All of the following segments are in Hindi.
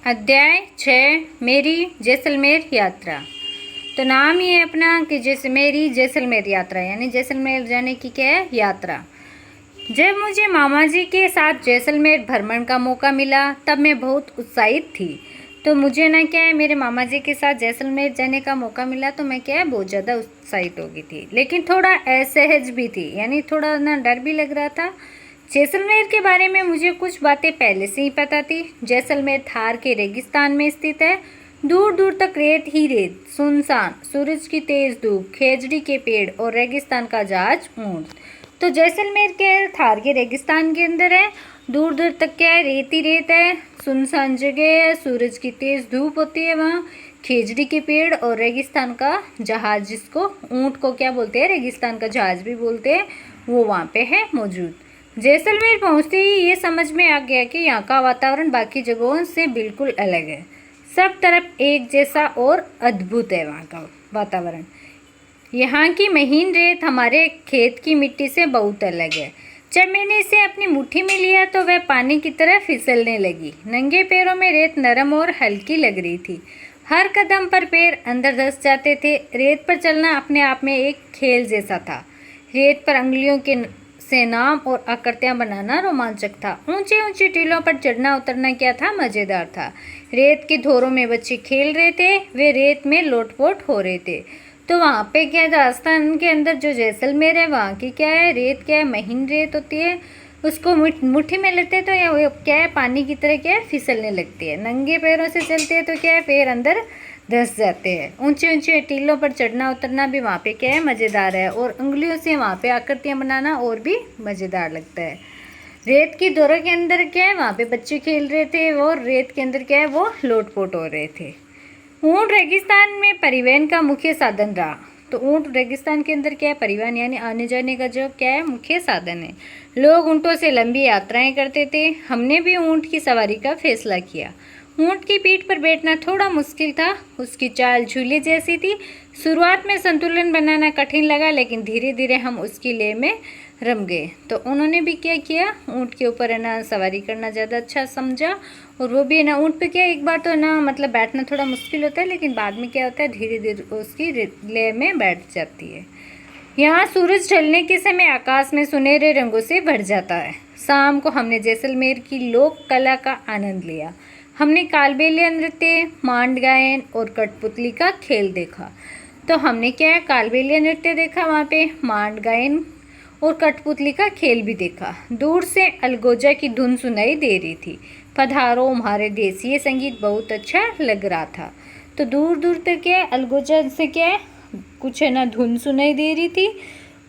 अध्याय 6 मेरी जैसलमेर यात्रा। तो नाम ही है अपना कि जैसे मेरी जैसलमेर यात्रा, यानी जैसलमेर जाने की क्या है यात्रा। जब मुझे मामा जी के साथ जैसलमेर भ्रमण का मौका मिला तब मैं बहुत उत्साहित थी। तो मुझे ना क्या है मेरे मामा जी के साथ जैसलमेर जाने का मौका मिला तो मैं क्या है बहुत ज़्यादा उत्साहित हो गई थी, लेकिन थोड़ा असहज भी थी, यानी थोड़ा ना डर भी लग रहा था। जैसलमेर के बारे में मुझे कुछ बातें पहले से ही पता थी। जैसलमेर थार के रेगिस्तान में स्थित है। दूर दूर तक रेत ही रेत, सुनसान, सूरज की तेज धूप, खेजड़ी के पेड़ और रेगिस्तान का जहाज ऊंट। तो जैसलमेर के थार के रेगिस्तान के अंदर है। दूर दूर तक क्या है रेत ही रेत है, सुनसान जगह है, सूरज की तेज धूप होती है वहाँ, खेजड़ी के पेड़ और रेगिस्तान का जहाज, जिसको ऊंट को क्या बोलते हैं, रेगिस्तान का जहाज भी बोलते हैं, वो वहाँ पे है मौजूद। जैसलमेर पहुंचते ही ये समझ में आ गया कि यहाँ का वातावरण बाकी जगहों से बिल्कुल अलग है। सब तरफ एक जैसा और अद्भुत है वहाँ का वातावरण। यहाँ की महीन रेत हमारे खेत की मिट्टी से बहुत अलग है। जब मैंने इसे अपनी मुट्ठी में लिया तो वह पानी की तरह फिसलने लगी। नंगे पैरों में रेत नरम और हल्की लग रही थी। हर कदम पर पैर अंदर धंस जाते थे। रेत पर चलना अपने आप में एक खेल जैसा था। रेत पर अंगुलियों के से नाम और आकृतियां बनाना रोमांचक था। ऊंचे ऊंचे टीलों पर चढ़ना उतरना क्या था, मजेदार था। रेत के धोरों में बच्चे खेल रहे थे, वे रेत में लोटपोट हो रहे थे। तो वहाँ पे क्या है, राजस्थान के अंदर जो जैसलमेर है वहाँ की क्या है रेत, क्या है महीन रेत होती है। उसको मुट्ठी में लेते तो या क्या है पानी की तरह क्या है फिसलने लगती है। नंगे पैरों से चलते हैं तो क्या है पैर अंदर धंस जाते हैं। ऊंचे ऊंचे टीलों पर चढ़ना उतरना भी वहाँ पे क्या है मज़ेदार है, और उंगलियों से वहाँ पे आकृतियाँ बनाना और भी मज़ेदार लगता है। रेत की दौरों के अंदर क्या है वहाँ पे बच्चे खेल रहे थे, और रेत के अंदर क्या है वो लोटपोट हो रहे थे। ऊँट रेगिस्तान में परिवहन का मुख्य साधन रहा। तो ऊँट रेगिस्तान के अंदर क्या है परिवहन, यानी आने जाने का जो क्या है मुख्य साधन है। लोग ऊँटों से लंबी यात्राएं करते थे। हमने भी ऊँट की सवारी का फैसला किया। ऊँट की पीठ पर बैठना थोड़ा मुश्किल था। उसकी चाल झूले जैसी थी। शुरुआत में संतुलन बनाना कठिन लगा, लेकिन धीरे धीरे हम उसकी लय में रम गए। तो उन्होंने भी क्या किया, ऊँट के ऊपर है ना सवारी करना ज़्यादा अच्छा समझा। और वो भी है ना ऊँट पे क्या एक बार तो ना मतलब बैठना थोड़ा मुश्किल होता है, लेकिन बाद में क्या होता है धीरे धीरे उसकी लय में बैठ जाती है। यहाँ सूरज ढलने के समय आकाश में सुनहरे रंगों से भर जाता है। शाम को हमने जैसलमेर की लोक कला का आनंद लिया। हमने कालबेलिया नृत्य, मांड गायन और कठपुतली का खेल देखा। तो हमने क्या है कालबेलिया नृत्य देखा, वहाँ पे मांड गायन और कठपुतली का खेल भी देखा। दूर से अलगोजा की धुन सुनाई दे रही थी। पधारो हमारे देश, ये संगीत बहुत अच्छा लग रहा था। तो दूर दूर तक क्या है अलगोजा से क्या है कुछ है ना धुन सुनाई दे रही थी।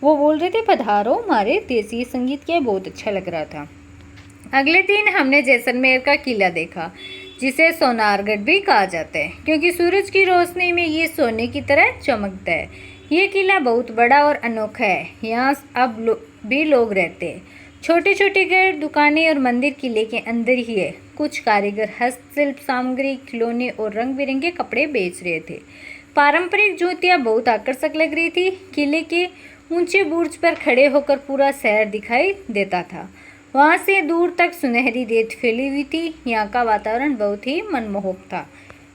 वो बोल रहे थे पधारो हमारे देश, ये संगीत क्या है बहुत अच्छा लग रहा था। अगले दिन हमने जैसलमेर का किला देखा, जिसे सोनारगढ़ भी कहा जाता है, क्योंकि सूरज की रोशनी में ये सोने की तरह चमकता है। ये किला बहुत बड़ा और अनोखा है। यहाँ अब भी लोग रहते हैं। छोटे छोटे घर, दुकानें और मंदिर किले के अंदर ही है। कुछ कारीगर हस्तशिल्प सामग्री, खिलौने और रंग बिरंगे कपड़े बेच रहे थे। पारंपरिक जूतियाँ बहुत आकर्षक लग रही थी। किले के ऊंचे बुर्ज पर खड़े होकर पूरा शहर दिखाई देता था। वहाँ से दूर तक सुनहरी रेत फैली हुई थी। यहाँ का वातावरण बहुत ही मनमोहक था।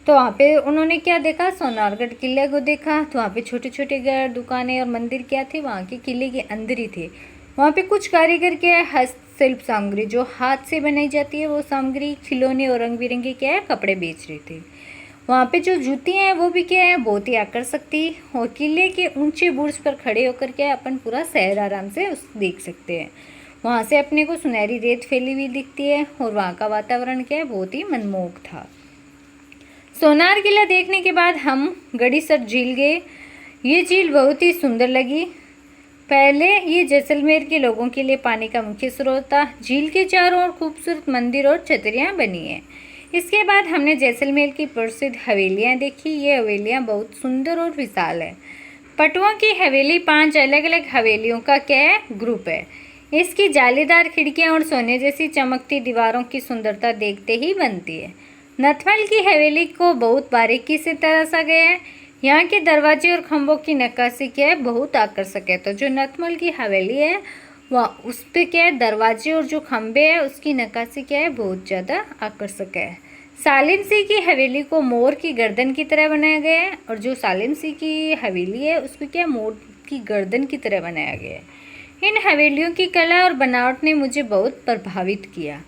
तो वहाँ पे उन्होंने क्या देखा, सोनारगढ़ किले को देखा। तो वहाँ पे छोटे छोटे घर, दुकानें और मंदिर क्या थे, वहाँ के किले के अंदर ही थे। वहाँ पे कुछ कारीगर क्या है हस्तशिल्प सामग्री, जो हाथ से बनाई जाती है वो सामग्री, खिलौने और रंग बिरंगे क्या है कपड़े बेच रहे थे। वहाँ पे जो जूतियाँ हैं वो भी क्या है बहुत ही आकर्षक थी। और किले के ऊंचे बुर्ज पर खड़े होकर क्या है अपन पूरा शहर आराम से उस देख सकते हैं। वहाँ से अपने को सुनहरी रेत फैली हुई दिखती है, और वहाँ का वातावरण क्या है बहुत ही मनमोहक था। सोनार किला देखने के बाद हम गड़ीसर झील गए। ये झील बहुत ही सुंदर लगी। पहले ये जैसलमेर के लोगों के लिए पानी का मुख्य स्रोत था। झील के चारों ओर खूबसूरत मंदिर और छतरियाँ बनी हैं। इसके बाद हमने जैसलमेर की प्रसिद्ध हवेलियाँ देखी। ये हवेलियाँ बहुत सुंदर और विशाल है। पटुआ की हवेली 5 अलग अलग हवेलियों का क्या है ग्रुप है। इसकी जालीदार खिड़कियाँ और सोने जैसी चमकती दीवारों की सुंदरता देखते ही बनती है। नथमल की हवेली को बहुत बारीकी से तराशा गया है। यहाँ के दरवाजे और खंभों की नक्काशी क्या है बहुत आकर्षक है। तो जो नथमल की हवेली है वहाँ उस पे क्या है, दरवाजे और जो खंबे है उसकी नक्काशी क्या है, बहुत ज़्यादा आकर्षक है। सालिम सिंह की हवेली को मोर की गर्दन की तरह बनाया गया है, और जो सालिम सिंह की हवेली है उसको क्या मोर की गर्दन की तरह बनाया गया है। इन हवेलियों की कला और बनावट ने मुझे बहुत प्रभावित किया।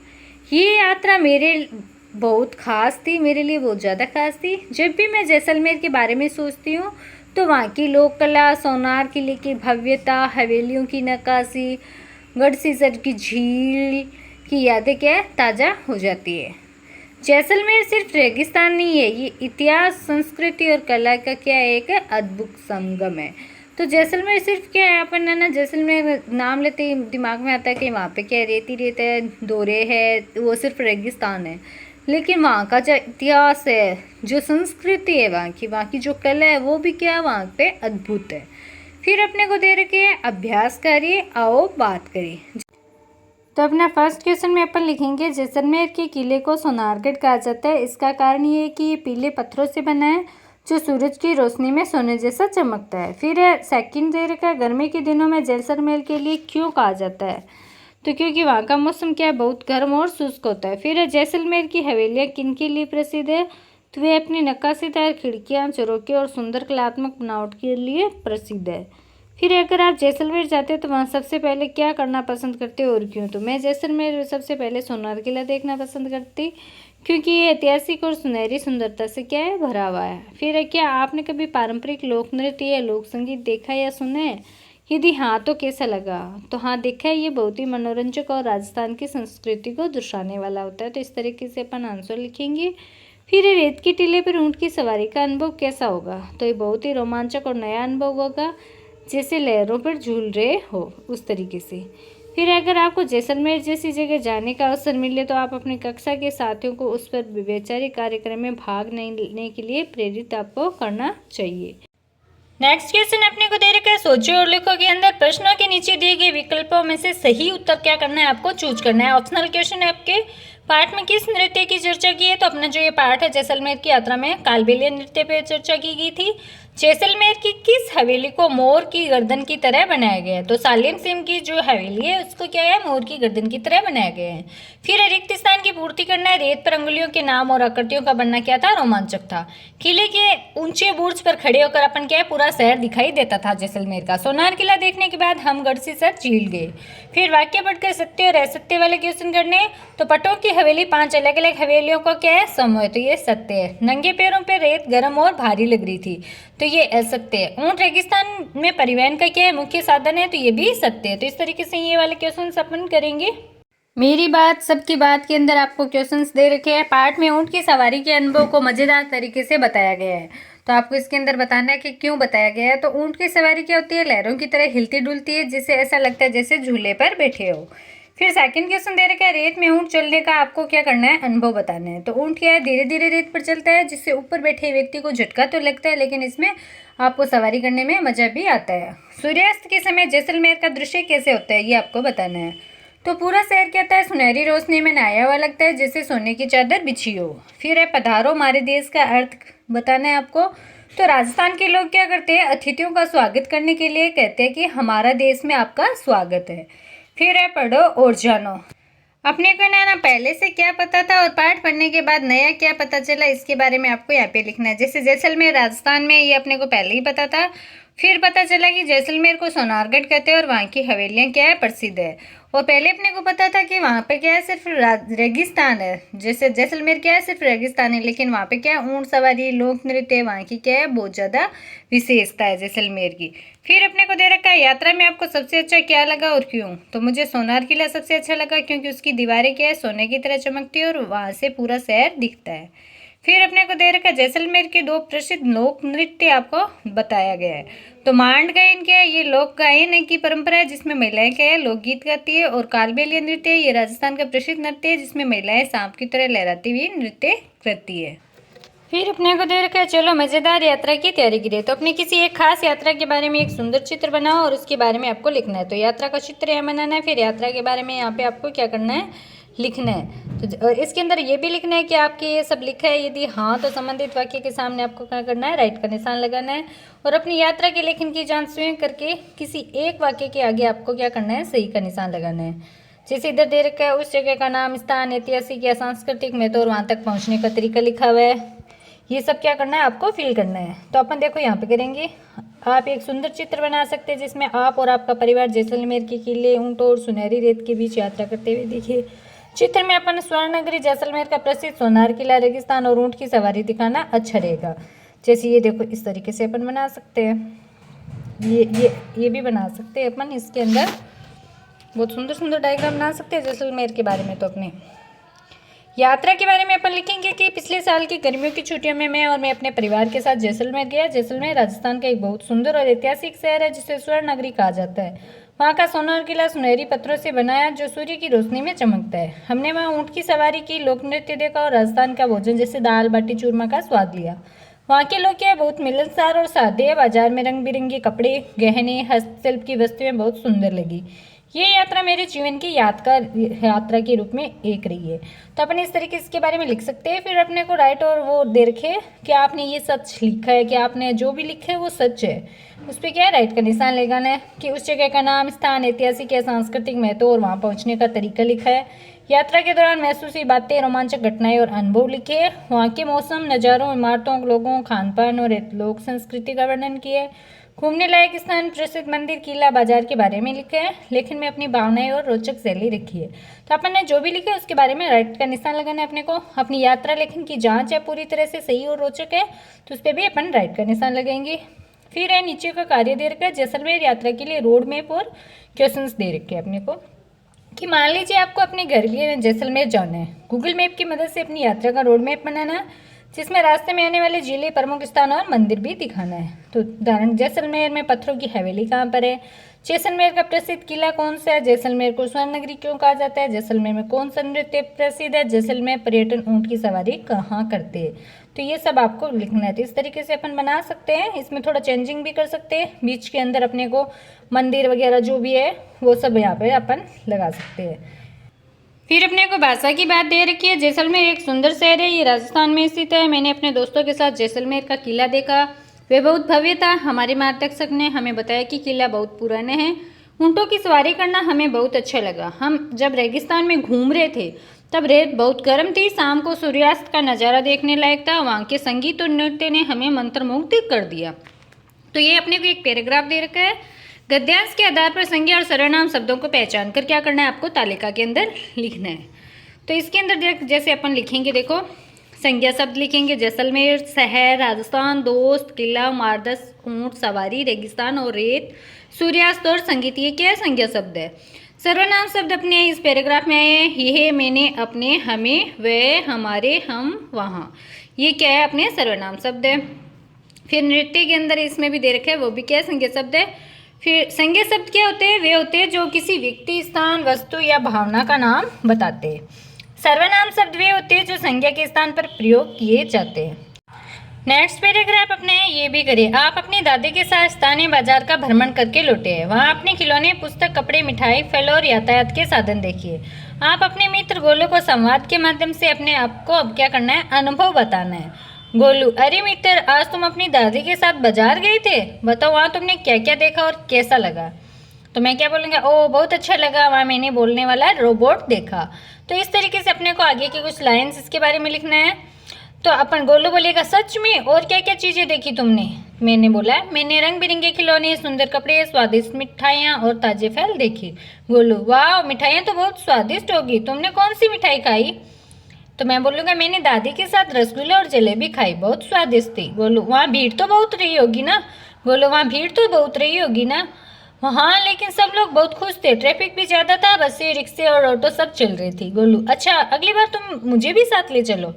ये यात्रा मेरे बहुत ख़ास थी, मेरे लिए बहुत ज़्यादा ख़ास थी। जब भी मैं जैसलमेर के बारे में सोचती हूँ तो वहाँ की लोक कला, सोनार किले की भव्यता, हवेलियों की नक्काशी, गढ़सीसर की झील की यादें क्या है, ताज़ा हो जाती है। जैसलमेर सिर्फ रेगिस्तान नहीं है, ये इतिहास, संस्कृति और कला का क्या है, एक अद्भुत संगम है। तो जैसलमेर सिर्फ क्या है, अपन है ना, जैसलमेर नाम लेते ही दिमाग में आता है कि वहाँ पे क्या है, रेत ही रेत है, दोरे है, वो सिर्फ रेगिस्तान है। लेकिन वहाँ का जो इतिहास है, जो संस्कृति है वहाँ की जो कला है, वो भी क्या है, वहाँ पे अद्भुत है। फिर अपने को दे रखे है अभ्यास करिए, आओ बात करिए। तो अपना फर्स्ट क्वेश्चन में अपन लिखेंगे, जैसलमेर के किले को सोनारगढ़ कहा जाता है। इसका कारण ये है कि ये पीले पत्थरों से बना है जो सूरज की रोशनी में सोने जैसा चमकता है। फिर सेकंड दे रखा है, गर्मी के दिनों में जैसलमेर के लिए क्यों कहा जाता है, तो क्योंकि वहाँ का मौसम क्या है, बहुत गर्म और शुष्क होता है। फिर जैसलमेर की हवेलियाँ किन के लिए प्रसिद्ध है, तो वे अपनी नक्काशीदार खिड़कियाँ, चौरोके और सुंदर कलात्मक बनावट के लिए प्रसिद्ध है। फिर अगर आप जैसलमेर जाते हैं तो वहाँ सबसे पहले क्या करना पसंद करते हो और क्यों, तो मैं जैसलमेर सबसे पहले सोनार किला देखना पसंद करती, क्योंकि ये ऐतिहासिक और सुनहरी सुंदरता से क्या है, भरा हुआ है। फिर क्या आपने कभी पारंपरिक लोक नृत्य या लोक संगीत देखा या सुना है, यदि हाँ तो कैसा लगा, तो हाँ देखा है, ये बहुत ही मनोरंजक और राजस्थान की संस्कृति को दर्शाने वाला होता है। तो इस तरीके से अपन आंसर लिखेंगे। फिर रेत के टीले पर ऊँट की सवारी का अनुभव कैसा होगा, तो ये बहुत ही रोमांचक और नया अनुभव होगा, जैसे लहरों पर झूल रहे हो उस तरीके से। फिर अगर आपको जैसलमेर जैसी जगह जाने का अवसर मिले तो आप अपनी कक्षा के साथियों को उस पर वैचारिक कार्यक्रम में भाग लेने के लिए प्रेरित आपको करना चाहिए। नेक्स्ट क्वेश्चन अपने को दे रखा है, सोचो और लिखो के अंदर प्रश्नों के नीचे दिए गए विकल्पों में से सही उत्तर क्या करना है, आपको चूज करना है। ऑप्शनल क्वेश्चन है आपके। पाठ में किस नृत्य की चर्चा की है, तो अपना जो ये पाठ है जैसलमेर की यात्रा में कालबेलिया नृत्य पे चर्चा की गई थी। जैसलमेर की किस हवेली को मोर की गर्दन की तरह बनाया गया है, तो सालिम सिंह की जो हवेली है उसको क्या है, मोर की गर्दन की तरह बनाया गया है। फिर रिक्त स्थान की पूर्ति करना है, रेत पर अंगुलियों के नाम और आकृतियों का बनना क्या था, रोमांचक था। किले के ऊंचे बुर्ज पर खड़े होकर अपन क्या है, पूरा शहर दिखाई देता था जैसलमेर का। सोनार किला देखने के बाद हम गढ़सीसर झील गए। फिर वाक्य पढ़कर सत्य और असत्य वाले क्वेश्चन करने, तो पटों की हवेली 5 अलग अलग हवेलियों को क्या है, समूह है, तो ये सत्य है। नंगे पैरों पर रेत गर्म और भारी लग रही थी, तो ये असत्य है। ऊंट रेगिस्तान में परिवहन का क्या है, मुख्य साधन है, तो ये भी सत्य है। तो इस तरीके से ये वाले क्वेश्चन अपन करेंगे। मेरी बात सबकी बात के अंदर आपको क्वेश्चंस दे रखे हैं। पाठ में ऊंट की सवारी के अनुभव को मजेदार तरीके से बताया गया है, तो आपको इसके अंदर बताना है कि क्यों बताया गया है। तो ऊंट की सवारी क्या होती है, लहरों की तरह हिलती डुलती है, जिससे ऐसा लगता है जैसे झूले पर बैठे हो। फिर सेकंड क्वेश्चन दे रखा है, रेत में ऊंट चलने का आपको क्या करना है, अनुभव बताना है। तो ऊंट क्या है, धीरे धीरे रेत पर चलता है, जिससे ऊपर बैठे व्यक्ति को झटका तो लगता है, लेकिन इसमें आपको सवारी करने में मजा भी आता है। सूर्यास्त के समय जैसलमेर का दृश्य कैसे होता है, ये आपको बताना है। तो पूरा शहर क्या होता है, सुनहरी रोशनी में नहाया हुआ लगता है, जैसे सोने की चादर बिछी हो। फिर है पधारो हमारे देश का अर्थ बताना है आपको। तो राजस्थान के लोग क्या करते हैं, अतिथियों का स्वागत करने के लिए कहते हैं कि हमारा देश में आपका स्वागत है। फिर है पढ़ो और जानो। अपने को ना पहले से क्या पता था और पाठ पढ़ने के बाद नया क्या पता चला, इसके बारे में आपको यहाँ पे लिखना है। जैसे जैसलमेर राजस्थान में, ये अपने को पहले ही पता था। फिर पता चला कि जैसलमेर को सोनारगढ़ कहते हैं और वहाँ की हवेलियाँ क्या है, प्रसिद्ध है। और पहले अपने को पता था कि वहाँ पे क्या है, सिर्फ रेगिस्तान है। जैसे जैसलमेर क्या है, सिर्फ रेगिस्तान है, लेकिन वहाँ पे क्या है, ऊँट सवारी, लोक नृत्य वहाँ की क्या है, बहुत ज़्यादा विशेषता है जैसलमेर की। फिर अपने को दे रखा है, यात्रा में आपको सबसे अच्छा क्या लगा और क्यों, तो मुझे सोनार किला सबसे अच्छा लगा, क्योंकि उसकी दीवारें क्या है, सोने की तरह चमकती है और वहाँ से पूरा शहर दिखता है। फिर अपने को दे रखा जैसलमेर के 2 प्रसिद्ध लोक नृत्य आपको बताया गया है। तो मांड गायन क्या है, ये लोक गायन की परंपरा है, जिसमें महिलाएं क्या है, लोकगीत गाती है। और कालबेलिया नृत्य है, ये राजस्थान का प्रसिद्ध नृत्य है, जिसमें महिलाएं सांप की तरह लहराती हुई नृत्य करती है। फिर अपने को दे रखा है, चलो मज़ेदार यात्रा की तैयारी करिए। तो अपने किसी एक खास यात्रा के बारे में एक सुंदर चित्र बनाओ और उसके बारे में आपको लिखना है। तो यात्रा का चित्र यहाँ बनाना है। फिर यात्रा के बारे में यहाँ पे आपको क्या करना है, लिखना है। तो इसके अंदर ये भी लिखना है कि आपके ये सब लिखा है, यदि हाँ तो संबंधित वाक्य के सामने आपको क्या करना है, राइट का निशान लगाना है। और अपनी यात्रा के लेखन की जांच स्वयं करके किसी एक वाक्य के आगे आपको क्या करना है, सही का निशान लगाना है। जैसे इधर दे रखा है उस जगह का नाम, स्थान, ऐतिहासिक या सांस्कृतिक महत्व और वहाँ तक पहुँचने का तरीका लिखा हुआ है। ये सब क्या करना है, आपको फिल करना है। तो अपन देखो यहाँ पे करेंगे। आप एक सुंदर चित्र बना सकते हैं जिसमें आप और आपका परिवार जैसलमेर के किले, ऊंटों और सुनहरी रेत के बीच यात्रा करते हुए देखिए। चित्र में अपन स्वर्ण नगरी जैसलमेर का प्रसिद्ध सोनार किला, रेगिस्तान और ऊंट की सवारी दिखाना अच्छा रहेगा। जैसे ये देखो, इस तरीके से अपन बना सकते हैं। ये भी बना सकते हैं अपन। इसके अंदर बहुत सुंदर सुंदर डायग्राम बना सकते हैं जैसलमेर के बारे में। तो अपने यात्रा के बारे में अपन लिखेंगे कि पिछले साल की गर्मियों की छुट्टियों में मैं अपने परिवार के साथ जैसलमेर गया। जैसलमेर राजस्थान का एक बहुत सुंदर और ऐतिहासिक शहर है जिसे स्वर्ण नगरी कहा जाता है। वहाँ का सोनार किला सुनहरी पत्थरों से बनाया जो सूर्य की रोशनी में चमकता है। हमने वहाँ ऊँट की सवारी की, लोक नृत्य देखा और राजस्थान का भोजन जैसे दाल बाटी चूरमा का स्वाद लिया। वहाँ के लोग क्या बहुत मिलनसार और सादे हैं। बाजार में रंग बिरंगे कपड़े, गहने, हस्तशिल्प की वस्तुएं बहुत सुंदर लगी। ये यात्रा मेरे जीवन की यादगार यात्रा के रूप में एक रही है। तो अपन इस तरीके से इसके बारे में लिख सकते हैं। फिर अपने को राइट और वो दे रखे कि आपने ये सच लिखा है, कि आपने जो भी लिखा है वो सच है। उस पर क्या है, राइट का निशान लगाना है। कि उस जगह का नाम, स्थान, ऐतिहासिक या सांस्कृतिक महत्व और वहाँ पहुँचने का तरीका लिखा है। यात्रा के दौरान महसूस हुई बातें, रोमांचक घटनाएं और अनुभव लिखे। वहाँ के मौसम, नज़ारों, इमारतों, लोगों, खान पान और लोक संस्कृति का वर्णन किए। घूमने लायक स्थान, प्रसिद्ध मंदिर, किला, बाजार के बारे में लिखे हैं। लेखन में अपनी भावनाएं और रोचक शैली रखी है। तो अपन ने जो भी लिखा है उसके बारे में राइट का निशान लगाना है अपने को। अपनी यात्रा लेखन की जांच है पूरी तरह से सही और रोचक है तो उस पर भी अपन राइट का निशान लगाएंगे। फिर है नीचे का कार्य दे रखा है, जैसलमेर यात्रा के लिए रोड मैप और क्वेश्चंस दे रखे हैं अपने को। कि मान लीजिए आपको अपने घर के जैसलमेर जाना है। गूगल मैप की मदद से अपनी यात्रा का रोड मैप बनाना है जिसमें रास्ते में आने वाले जिले, प्रमुख स्थान और मंदिर भी दिखाना है। तो उदाहरण, जैसलमेर में पत्थरों की हवेली कहाँ पर है, जैसलमेर का प्रसिद्ध किला कौन सा है, जैसलमेर को स्वर्ण नगरी क्यों कहा जाता है, जैसलमेर में कौन सा नृत्य प्रसिद्ध है, जैसलमेर पर्यटन ऊँट की सवारी कहाँ करते हैं। तो ये सब आपको लिखना है। तो इस तरीके से अपन बना सकते हैं। इसमें थोड़ा चेंजिंग भी कर सकते हैं। बीच के अंदर अपने को मंदिर वगैरह जो भी है वो सब यहाँ पे अपन लगा सकते हैं। फिर अपने को भाषा की बात दे रखी है। जैसलमेर एक सुंदर शहर है, ये राजस्थान में स्थित है। मैंने अपने दोस्तों के साथ जैसलमेर का किला देखा, वे बहुत भव्य था। हमारे मार्गदर्शक ने हमें बताया कि किला बहुत पुराना है। ऊँटों की सवारी करना हमें बहुत अच्छा लगा। हम जब रेगिस्तान में घूम रहे थे तब रेत बहुत गर्म थी। शाम को सूर्यास्त का नज़ारा देखने लायक था। वहाँ के संगीत और नृत्य ने हमें मंत्रमुग्ध कर दिया। तो ये अपने को एक पैराग्राफ दे रखा है। गद्यांश के आधार पर संज्ञा और सर्वनाम शब्दों को पहचान कर क्या करना है, आपको तालिका के अंदर लिखना है। तो इसके अंदर जैसे अपन लिखेंगे, देखो संज्ञा शब्द लिखेंगे, जैसलमेर शहर, राजस्थान, दोस्त, किला, मार्दस, ऊँट, सवारी, रेगिस्तान और रेत, सूर्यास्त और संगीत। ये क्या है, संज्ञा शब्द है। सर्वनाम शब्द अपने इस पैराग्राफ में आए हैं। यह, मैंने, अपने, हमें, वह, हमारे, हम, वहाँ। ये क्या है, अपने सर्वनाम शब्द है। फिर नृत्य के अंदर इसमें भी दे रखा है, वो भी क्या है, संज्ञा शब्द है। फिर संज्ञा शब्द क्या होते हैं, वे होते हैं जो किसी व्यक्ति, स्थान, वस्तु या भावना का नाम बताते हैं। सर्वनाम शब्द वे होते हैं जो संज्ञा के स्थान पर प्रयोग किए जाते हैं। नेक्स्ट पैराग्राफ अपने ये भी करिए। आप अपनी दादी के साथ स्थानीय बाजार का भ्रमण करके लौटे हैं। वहाँ अपने खिलौने, पुस्तक, कपड़े, मिठाई, फल और यातायात के साधन देखिए। आप अपने मित्र गोलू को संवाद के माध्यम से अपने आप को अब क्या करना है, अनुभव बताना है। गोलू, अरे मित्र, आज तुम अपनी दादी के साथ बाजार गए थे, बताओ वहाँ तुमने क्या क्या देखा और कैसा लगा। तो मैं क्या बोलूँगा, ओ बहुत अच्छा लगा, वहाँ मैंने बोलने वाला रोबोट देखा। तो इस तरीके से अपने को आगे की कुछ लाइन्स इसके बारे में लिखना है। तो अपन गोलू बोलेगा, सच में, और क्या क्या चीज़ें देखी तुमने। मैंने बोला, मैंने रंग बिरंगे खिलौने, सुंदर कपड़े, स्वादिष्ट मिठाइयाँ और ताजे फल देखे। गोलू, वाह, मिठाइयाँ तो बहुत स्वादिष्ट होगी, तुमने कौन सी मिठाई खाई। तो मैं बोलूँगा, मैंने दादी के साथ रसगुल्ला और जलेबी खाई, बहुत स्वादिष्ट थी। गोलू, वहाँ भीड़ तो बहुत रही होगी ना। गोलू, वहाँ भीड़ तो बहुत रही होगी ना। हाँ, लेकिन सब लोग बहुत खुश थे, ट्रैफिक भी ज़्यादा था, बसें, रिक्शे और ऑटो सब चल रही थी। गोलू, अच्छा, अगली बार तुम मुझे भी साथ ले चलो।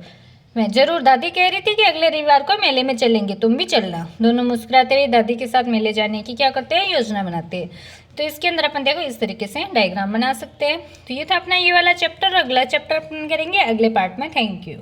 मैं, जरूर, दादी कह रही थी कि अगले रविवार को मेले में चलेंगे, तुम भी चलना। दोनों मुस्कुराते हुए दादी के साथ मेले जाने की क्या करते हैं, योजना बनाते हैं। तो इसके अंदर अपन देखो इस तरीके से डायग्राम बना सकते हैं। तो ये था अपना ये वाला चैप्टर। अगला चैप्टर अपन करेंगे अगले पार्ट में। Thank you.